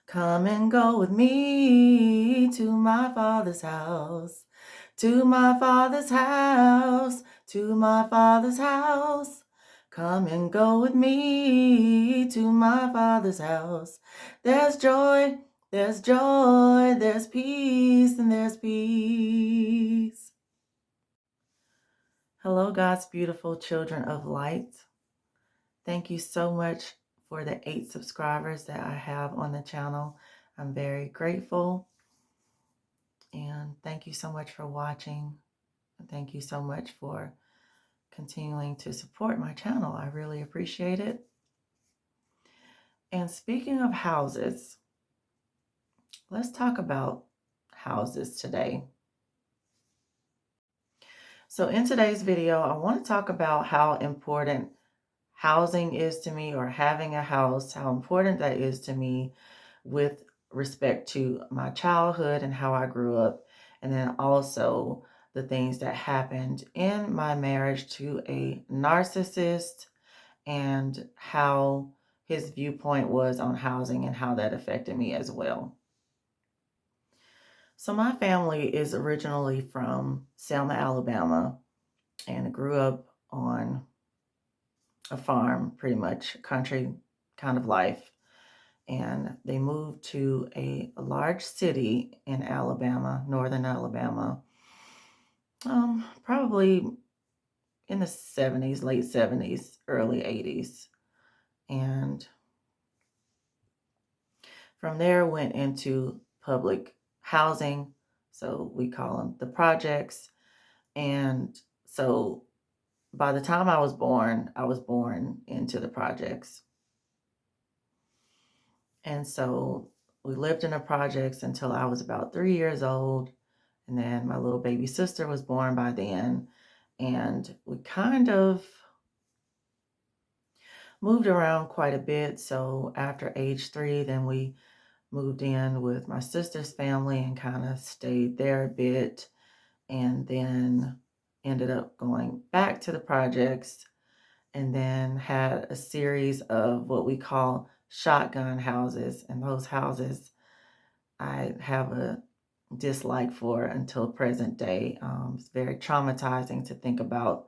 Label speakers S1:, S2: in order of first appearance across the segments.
S1: Come and go with me to my Father's house, to my Father's house, to my Father's house. Come and go with me to my Father's house. There's joy, there's joy, there's peace, and there's peace. Hello, God's beautiful children of light. Thank you so much for the 8 subscribers that I have on the channel. I'm very grateful. And thank you so much for watching. Thank you so much for continuing to support my channel. I really appreciate it. And speaking of houses, let's talk about houses today. So in today's video, I want to talk about how important housing is to me, or having a house, how important that is to me with respect to my childhood and how I grew up, and then also the things that happened in my marriage to a narcissist and how his viewpoint was on housing and how that affected me as well. So my family is originally from Selma, Alabama, and grew up on a farm, pretty much country kind of life. And they moved to a large city in Alabama, northern Alabama, probably in the 70s, late 70s, early 80s. And from there went into public housing. So we call them the projects. And so by the time I was born into the projects. And so we lived in the projects until I was about 3 years old. And then my little baby sister was born by then. And we kind of moved around quite a bit. So after age 3, then we moved in with my sister's family and kind of stayed there a bit. And then ended up going back to the projects, and then had a series of what we call shotgun houses. And those houses I have a dislike for until present day. It's very traumatizing to think about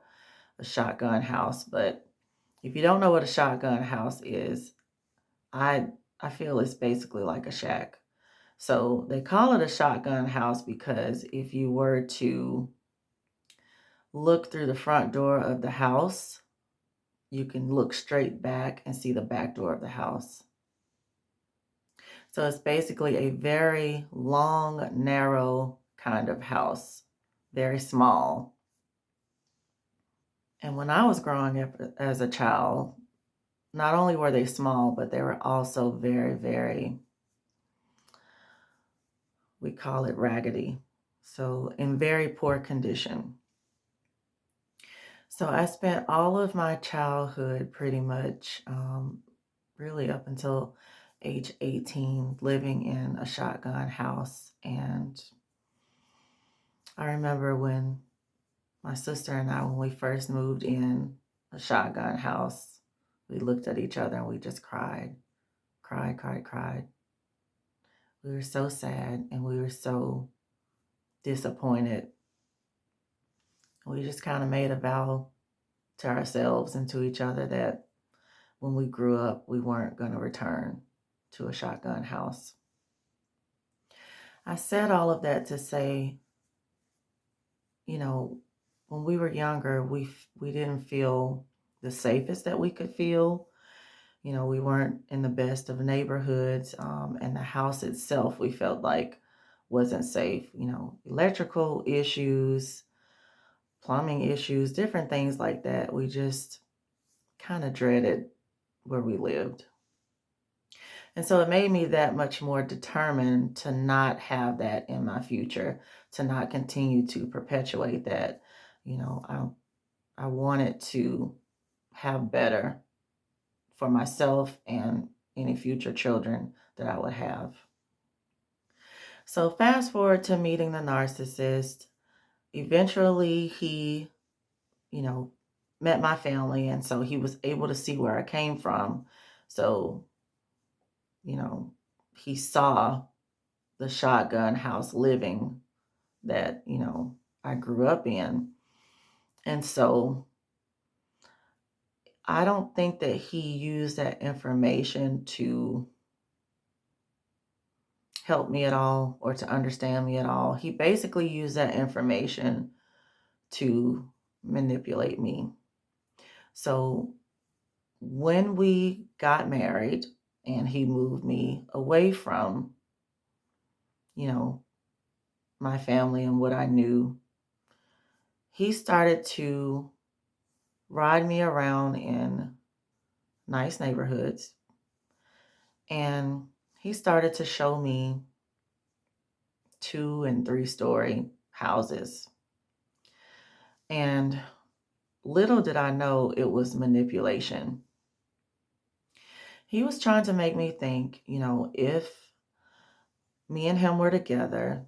S1: a shotgun house. But if you don't know what a shotgun house is, I feel it's basically like a shack. So they call it a shotgun house because if you were to look through the front door of the house, you can look straight back and see the back door of the house. So it's basically a very long, narrow kind of house, very small. And when I was growing up as a child, not only were they small, but they were also very, very, we call it raggedy. So in very poor condition. So I spent all of my childhood pretty much, really up until age 18, living in a shotgun house. And I remember when my sister and I, when we first moved in a shotgun house, we looked at each other and we just cried. We were so sad and we were so disappointed. We just kind of made a vow to ourselves and to each other that when we grew up, we weren't going to return to a shotgun house. I said all of that to say, you know, when we were younger, we didn't feel the safest that we could feel. You know, we weren't in the best of neighborhoods, and the house itself, we felt like wasn't safe. You know, electrical issues, plumbing issues, different things like that. We just kind of dreaded where we lived. And so it made me that much more determined to not have that in my future, to not continue to perpetuate that. You know, I wanted to have better for myself and any future children that I would have. So fast forward to meeting the narcissist. Eventually he, you know, met my family, and so he was able to see where I came from. So, you know, he saw the shotgun house living that, I grew up in. And so I don't think that he used that information to help me at all or to understand me at all. He basically used that information to manipulate me. So when we got married and he moved me away from, you know, my family and what I knew, he started to ride me around in nice neighborhoods, and he started to show me 2 and 3 story houses. And little did I know it was manipulation. He was trying to make me think, if me and him were together,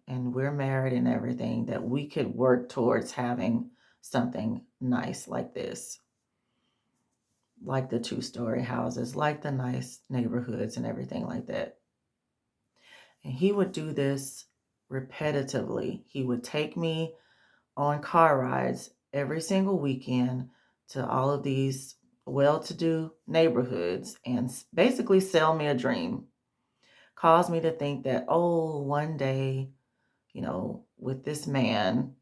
S1: and we're married and everything, that we could work towards having something nice like this, like the 2 story houses, like the nice neighborhoods and everything like that. And he would do this repetitively. He would take me on car rides every single weekend to all of these well-to-do neighborhoods and basically sell me a dream. Cause me to think that, oh, one day, with this man,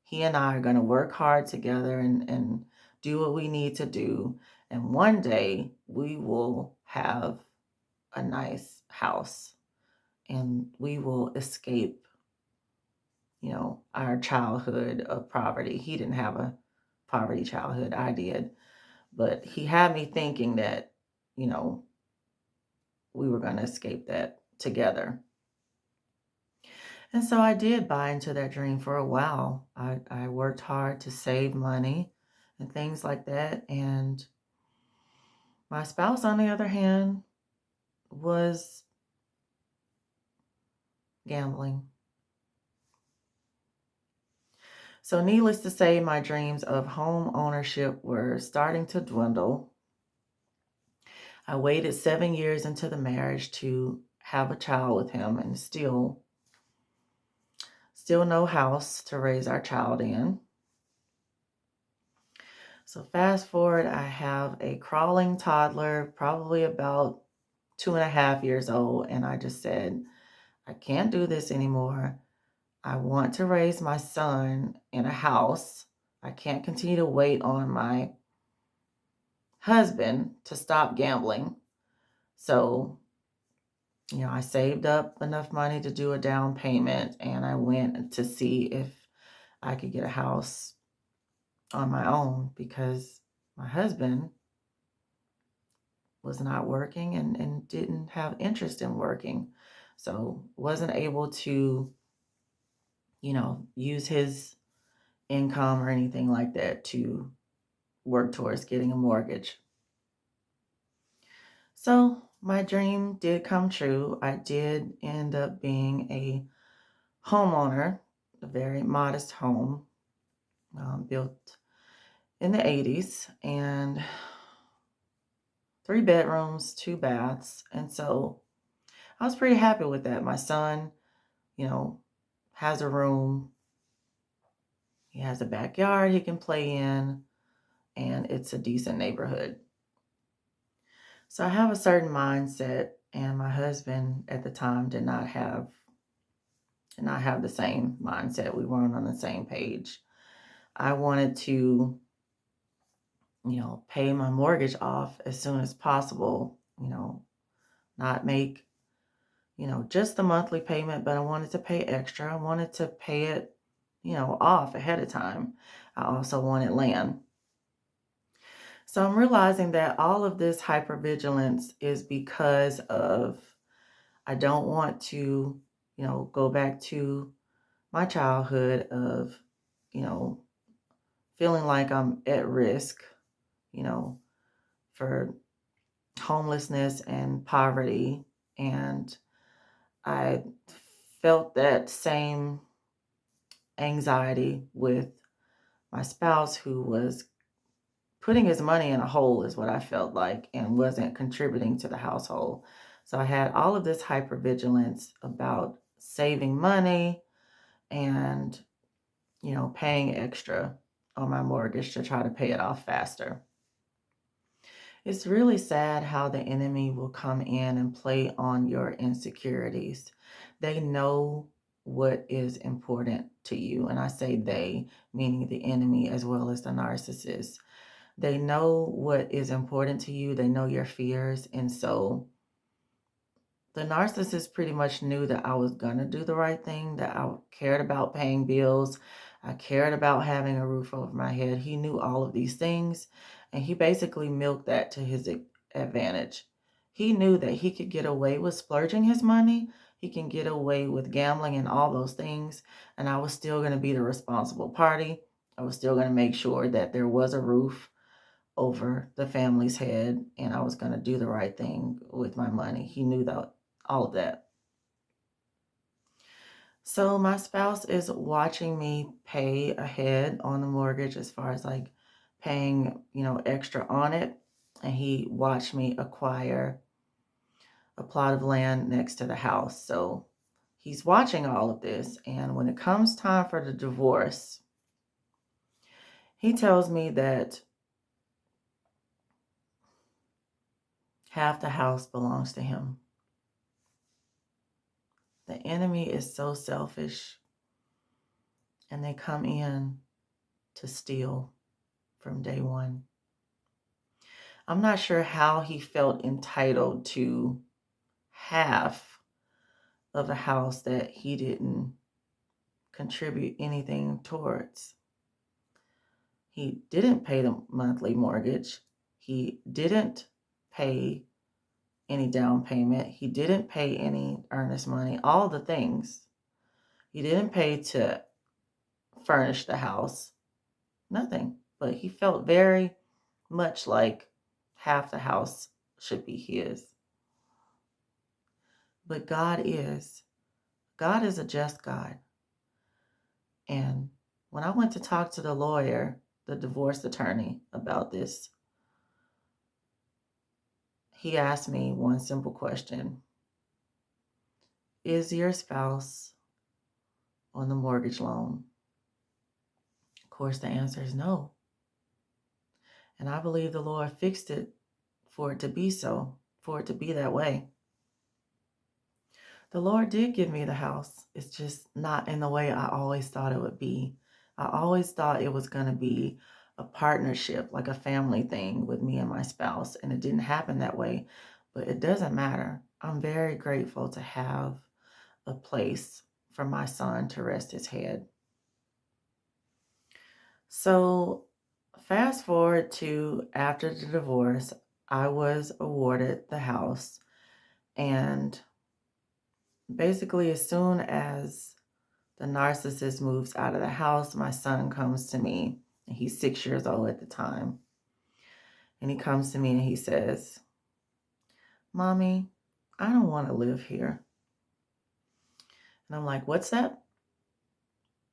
S1: he and I are going to work hard together and do what we need to do. And one day we will have a nice house and we will escape, our childhood of poverty. He didn't have a poverty childhood. I did. But he had me thinking that, you know, we were going to escape that together. And so I did buy into that dream for a while. I worked hard to save money and things like that. And my spouse, on the other hand, was gambling. So, needless to say, my dreams of home ownership were starting to dwindle. I waited 7 years into the marriage to have a child with him, and still no house to raise our child in. So fast forward, I have a crawling toddler, probably about 2.5 years old, and I just said, I can't do this anymore. I want to raise my son in a house. I can't continue to wait on my husband to stop gambling. So, I saved up enough money to do a down payment, and I went to see if I could get a house on my own because my husband was not working and didn't have interest in working. So wasn't able to, use his income or anything like that to work towards getting a mortgage. So my dream did come true. I did end up being a homeowner, a very modest home, built in the 80s, and 3 bedrooms, 2 baths. And so I was pretty happy with that. My son, has a room, he has a backyard he can play in, and it's a decent neighborhood. So I have a certain mindset, and my husband at the time did not have the same mindset. We weren't on the same page. I wanted to, pay my mortgage off as soon as possible, not make, just the monthly payment, but I wanted to pay extra. I wanted to pay it, off ahead of time. I also wanted land. So I'm realizing that all of this hypervigilance is because of I don't want to, go back to my childhood of, you know, feeling like I'm at risk, you know, for homelessness and poverty. And I felt that same anxiety with my spouse who was putting his money in a hole, is what I felt like, and wasn't contributing to the household. So I had all of this hypervigilance about saving money and, paying extra on my mortgage to try to pay it off faster. It's really sad how the enemy will come in and play on your insecurities. They know what is important to you. And I say they, meaning the enemy as well as the narcissist. They know what is important to you, they know your fears. And so the narcissist pretty much knew that I was going to do the right thing, that I cared about paying bills. I cared about having a roof over my head. He knew all of these things, and he basically milked that to his advantage. He knew that he could get away with splurging his money. He can get away with gambling and all those things, and I was still going to be the responsible party. I was still going to make sure that there was a roof over the family's head, and I was going to do the right thing with my money. He knew that, all of that. So my spouse is watching me pay ahead on the mortgage as far as like paying, extra on it. And he watched me acquire a plot of land next to the house. So he's watching all of this. And when it comes time for the divorce, he tells me that half the house belongs to him. The enemy is so selfish, and they come in to steal from day one. I'm not sure how he felt entitled to half of a house that he didn't contribute anything towards. He didn't pay the monthly mortgage. He didn't pay any down payment. He didn't pay any earnest money, all the things. He didn't pay to furnish the house, nothing. But he felt very much like half the house should be his. But God is a just God. And when I went to talk to the lawyer, the divorce attorney, about this, he asked me one simple question: is your spouse on the mortgage loan? Of course, the answer is no. And I believe the Lord fixed it for it to be so, for it to be that way. The Lord did give me the house. It's just not in the way I always thought it would be. I always thought it was going to be a partnership, like a family thing with me and my spouse, and it didn't happen that way. But it doesn't matter. I'm very grateful to have a place for my son to rest his head. So, fast forward to after the divorce, I was awarded the house, and basically, as soon as the narcissist moves out of the house, my son comes to me, and he's 6 years old at the time. And he comes to me and he says, "Mommy, I don't want to live here." And I'm like, "What's that?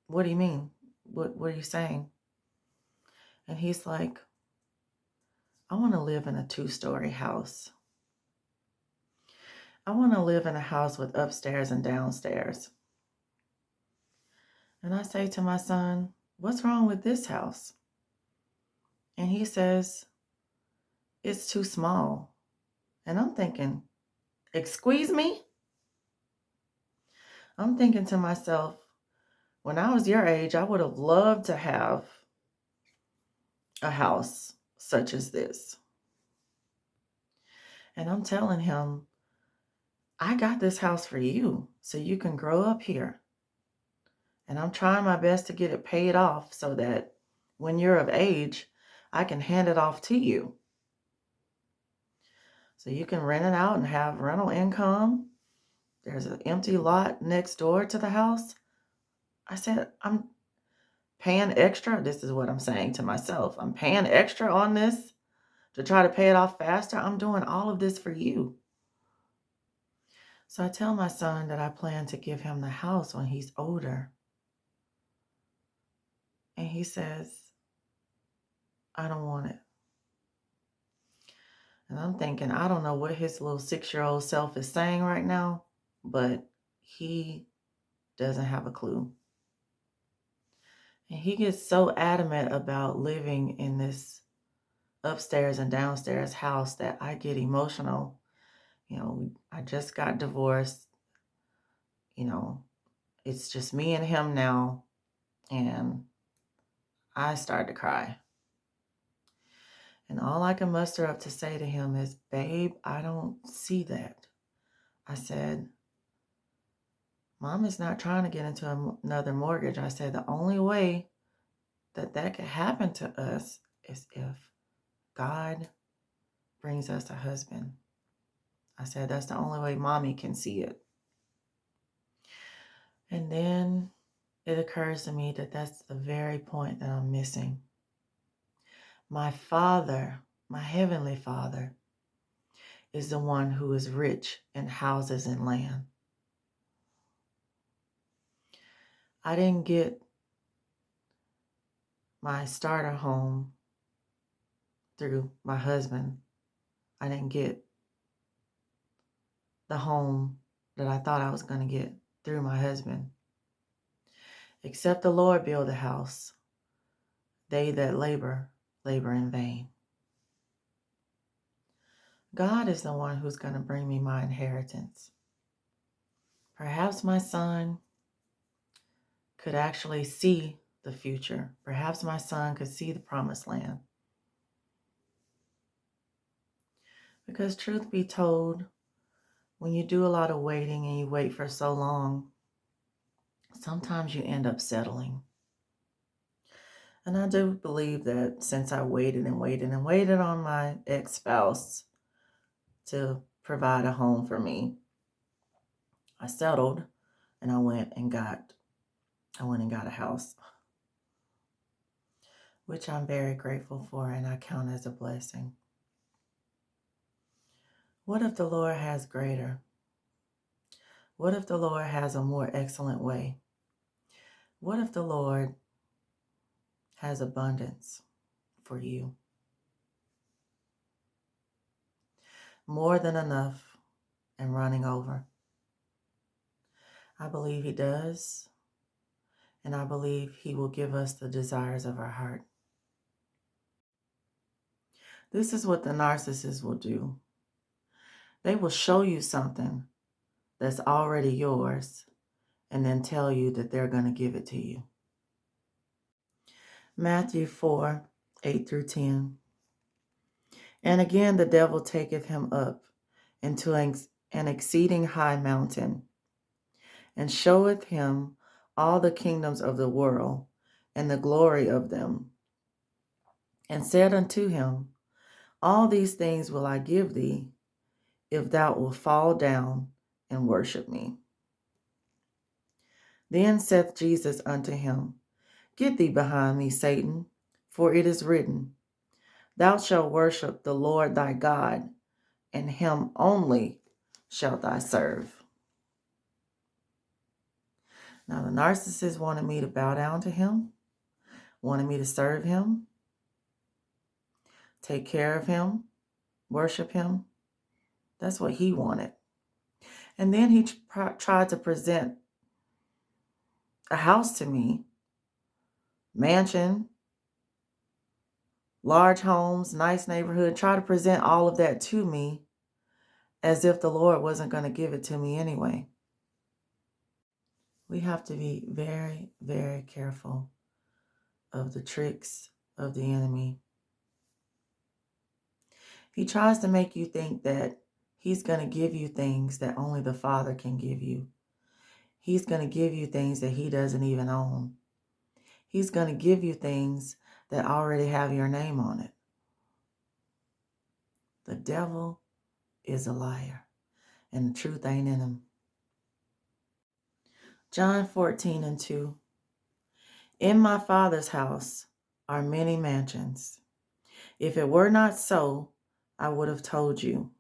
S1: What do you mean? What are you saying?" And he's like, "I want to live in a 2-story house. I want to live in a house with upstairs and downstairs." And I say to my son, "What's wrong with this house?" And he says, "It's too small." And I'm thinking, "Excuse me?" I'm thinking to myself, when I was your age, I would have loved to have a house such as this. And I'm telling him, "I got this house for you so you can grow up here. And I'm trying my best to get it paid off so that when you're of age, I can hand it off to you. So you can rent it out and have rental income. There's an empty lot next door to the house." I said, "I'm paying extra." This is what I'm saying to myself. "I'm paying extra on this to try to pay it off faster. I'm doing all of this for you." So I tell my son that I plan to give him the house when he's older. And he says, "I don't want it." And I'm thinking, I don't know what his little 6-year-old self is saying right now, but he doesn't have a clue. And he gets so adamant about living in this upstairs and downstairs house that I get emotional. I just got divorced. You know, it's just me and him now. And I started to cry. And all I can muster up to say to him is, babe, I don't see that. I said, Mom is not trying to get into another mortgage. I said, the only way that could happen to us is if God brings us a husband. I said, that's the only way Mommy can see it. And then it occurs to me that that's the very point that I'm missing. My Father, my Heavenly Father, is the one who is rich in houses and land. I didn't get my starter home through my husband. I didn't get the home that I thought I was going to get through my husband. Except the Lord build a house, they that labor in vain. God is the one who's going to bring me my inheritance. Perhaps my son could actually see the future. Perhaps my son could see the promised land. Because truth be told, when you do a lot of waiting and you wait for so long, sometimes you end up settling. And I do believe that since I waited and waited and waited on my ex-spouse to provide a home for me, I settled and I went and got a house, which I'm very grateful for and I count as a blessing. What if the Lord has greater? What if the Lord has a more excellent way? What if the Lord has abundance for you? More than enough and running over. I believe He does, and I believe He will give us the desires of our heart. This is what the narcissist will do. They will show you something that's already yours and then tell you that they're going to give it to you. Matthew 4, 8 through 10. And again the devil taketh him up into an exceeding high mountain, and showeth him all the kingdoms of the world, and the glory of them, and said unto him, all these things will I give thee, if thou wilt fall down and worship me. Then saith Jesus unto him, get thee behind me, Satan, for it is written, thou shalt worship the Lord thy God, and him only shalt thou serve. Now the narcissist wanted me to bow down to him, wanted me to serve him, take care of him, worship him. That's what he wanted. And then he tried to present a house to me, mansion, large homes, nice neighborhood, try to present all of that to me as if the Lord wasn't going to give it to me anyway. We have to be very, very careful of the tricks of the enemy. He tries to make you think that he's going to give you things that only the Father can give you. He's going to give you things that he doesn't even own. He's going to give you things that already have your name on it. The devil is a liar, and the truth ain't in him. John 14 and 2. In my Father's house are many mansions. If it were not so, I would have told you.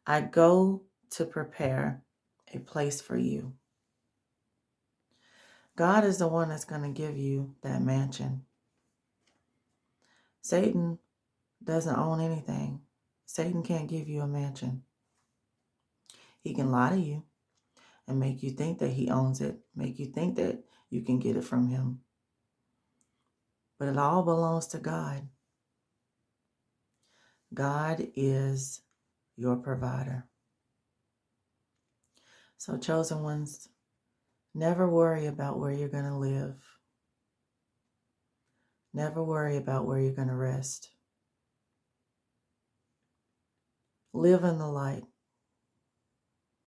S1: I go to prepare a place for you. God is the one that's going to give you that mansion. Satan doesn't own anything. Satan can't give you a mansion. He can lie to you and make you think that he owns it, make you think that you can get it from him. But it all belongs to God. God is your provider. So, chosen ones, never worry about where you're going to live. Never worry about where you're going to rest. Live in the light.